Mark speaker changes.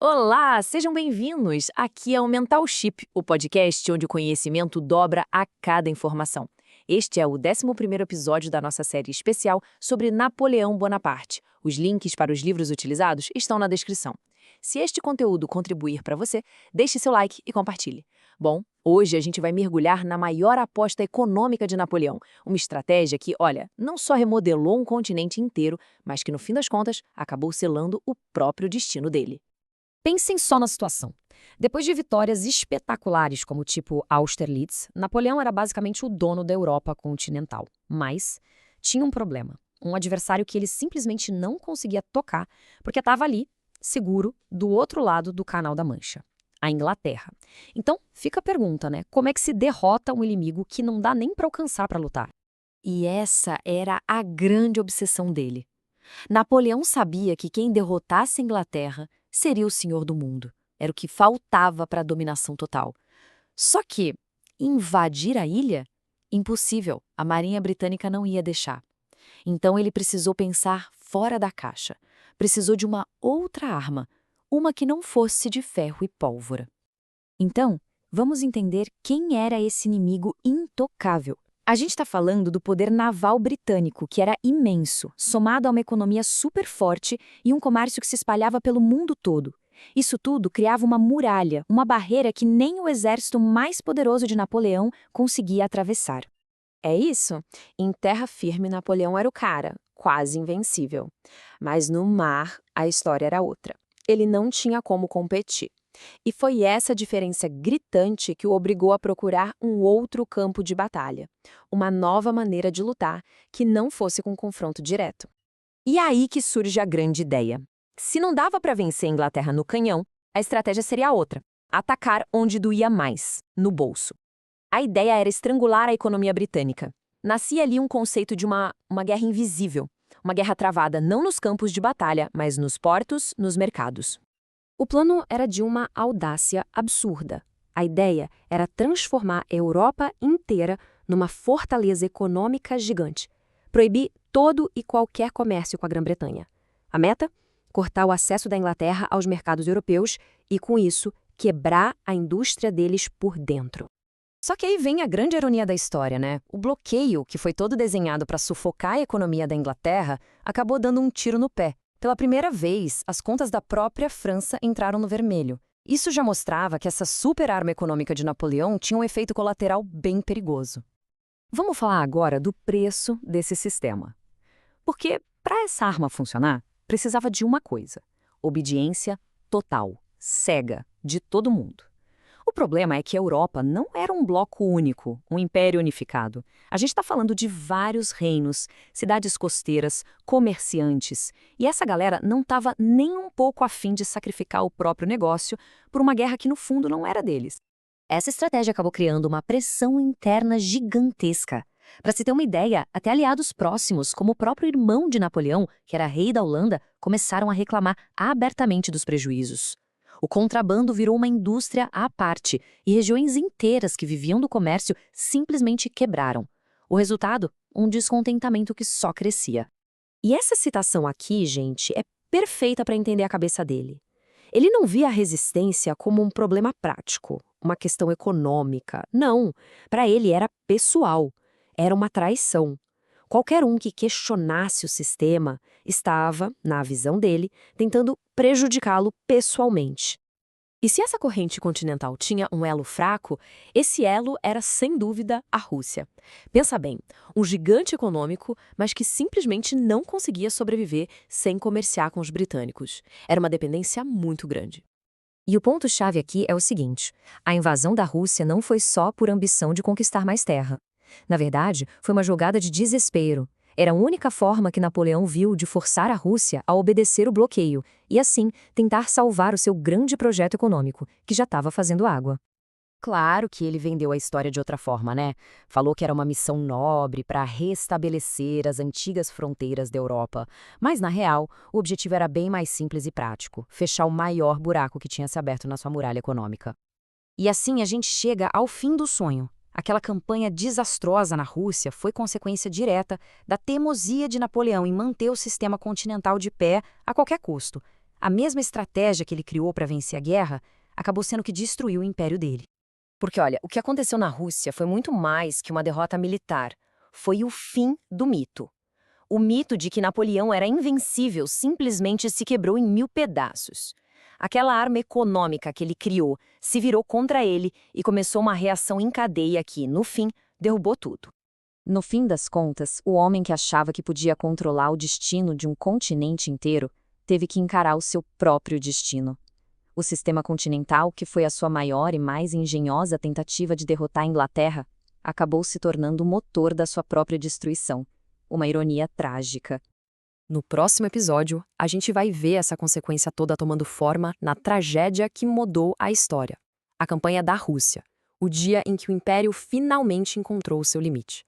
Speaker 1: Olá, sejam bem-vindos! Aqui é o Mental Chip, o podcast onde o conhecimento dobra a cada informação. Este é o 11º episódio da nossa série especial sobre Napoleão Bonaparte. Os links para os livros utilizados estão na descrição. Se este conteúdo contribuir para você, deixe seu like e compartilhe. Bom, hoje a gente vai mergulhar na maior aposta econômica de Napoleão, uma estratégia que, olha, não só remodelou um continente inteiro, mas que no fim das contas acabou selando o próprio destino dele.
Speaker 2: Pensem só na situação. Depois de vitórias espetaculares como o tipo Austerlitz, Napoleão era basicamente o dono da Europa continental. Mas tinha um problema. Um adversário que ele simplesmente não conseguia tocar porque estava ali, seguro, do outro lado do Canal da Mancha. A Inglaterra. Então, fica a pergunta, né? Como é que se derrota um inimigo que não dá nem para alcançar para lutar?
Speaker 1: E essa era a grande obsessão dele. Napoleão sabia que quem derrotasse a Inglaterra seria o senhor do mundo. Era o que faltava para a dominação total. Só que invadir a ilha? Impossível. A Marinha Britânica não ia deixar. Então ele precisou pensar fora da caixa. Precisou de uma outra arma, uma que não fosse de ferro e pólvora. Então, vamos entender quem era esse inimigo intocável. A gente está falando do poder naval britânico, que era imenso, somado a uma economia super forte e um comércio que se espalhava pelo mundo todo. Isso tudo criava uma muralha, uma barreira que nem o exército mais poderoso de Napoleão conseguia atravessar. É isso? Em terra firme, Napoleão era o cara, quase invencível. Mas no mar, a história era outra. Ele não tinha como competir. E foi essa diferença gritante que o obrigou a procurar um outro campo de batalha, uma nova maneira de lutar que não fosse com confronto direto. E aí que surge a grande ideia. Se não dava para vencer a Inglaterra no canhão, a estratégia seria outra: atacar onde doía mais, no bolso. A ideia era estrangular a economia britânica. Nascia ali um conceito de uma guerra invisível, uma guerra travada não nos campos de batalha, mas nos portos, nos mercados. O plano era de uma audácia absurda. A ideia era transformar a Europa inteira numa fortaleza econômica gigante. Proibir todo e qualquer comércio com a Grã-Bretanha. A meta? Cortar o acesso da Inglaterra aos mercados europeus e, com isso, quebrar a indústria deles por dentro. Só que aí vem a grande ironia da história, né? O bloqueio, que foi todo desenhado para sufocar a economia da Inglaterra, acabou dando um tiro no pé. Pela primeira vez, as contas da própria França entraram no vermelho. Isso já mostrava que essa super arma econômica de Napoleão tinha um efeito colateral bem perigoso. Vamos falar agora do preço desse sistema. Porque, para essa arma funcionar, precisava de uma coisa: obediência total, cega, de todo mundo. O problema é que a Europa não era um bloco único, um império unificado. A gente está falando de vários reinos, cidades costeiras, comerciantes. E essa galera não estava nem um pouco afim de sacrificar o próprio negócio por uma guerra que, no fundo, não era deles. Essa estratégia acabou criando uma pressão interna gigantesca. Para se ter uma ideia, até aliados próximos, como o próprio irmão de Napoleão, que era rei da Holanda, começaram a reclamar abertamente dos prejuízos. O contrabando virou uma indústria à parte e regiões inteiras que viviam do comércio simplesmente quebraram. O resultado? Um descontentamento que só crescia. E essa citação aqui, gente, é perfeita para entender a cabeça dele. Ele não via a resistência como um problema prático, uma questão econômica. Não, para ele era pessoal, era uma traição. Qualquer um que questionasse o sistema estava, na visão dele, tentando prejudicá-lo pessoalmente. E se essa corrente continental tinha um elo fraco, esse elo era, sem dúvida, a Rússia. Pensa bem, um gigante econômico, mas que simplesmente não conseguia sobreviver sem comerciar com os britânicos. Era uma dependência muito grande. E o ponto-chave aqui é o seguinte: a invasão da Rússia não foi só por ambição de conquistar mais terra. Na verdade, foi uma jogada de desespero. Era a única forma que Napoleão viu de forçar a Rússia a obedecer o bloqueio e, assim, tentar salvar o seu grande projeto econômico, que já estava fazendo água. Claro que ele vendeu a história de outra forma, né? Falou que era uma missão nobre para restabelecer as antigas fronteiras da Europa. Mas, na real, o objetivo era bem mais simples e prático: fechar o maior buraco que tinha se aberto na sua muralha econômica. E assim a gente chega ao fim do sonho. Aquela campanha desastrosa na Rússia foi consequência direta da teimosia de Napoleão em manter o sistema continental de pé a qualquer custo.
Speaker 2: A mesma estratégia que ele criou para vencer a guerra acabou sendo o que destruiu o império dele.
Speaker 1: Porque, olha, o que aconteceu na Rússia foi muito mais que uma derrota militar. Foi o fim do mito. O mito de que Napoleão era invencível simplesmente se quebrou em 1000 pedaços. Aquela arma econômica que ele criou se virou contra ele e começou uma reação em cadeia que, no fim, derrubou tudo.
Speaker 2: No fim das contas, o homem que achava que podia controlar o destino de um continente inteiro teve que encarar o seu próprio destino. O sistema continental, que foi a sua maior e mais engenhosa tentativa de derrotar a Inglaterra, acabou se tornando o motor da sua própria destruição. Uma ironia trágica.
Speaker 1: No próximo episódio, a gente vai ver essa consequência toda tomando forma na tragédia que mudou a história. A campanha da Rússia, o dia em que o Império finalmente encontrou o seu limite.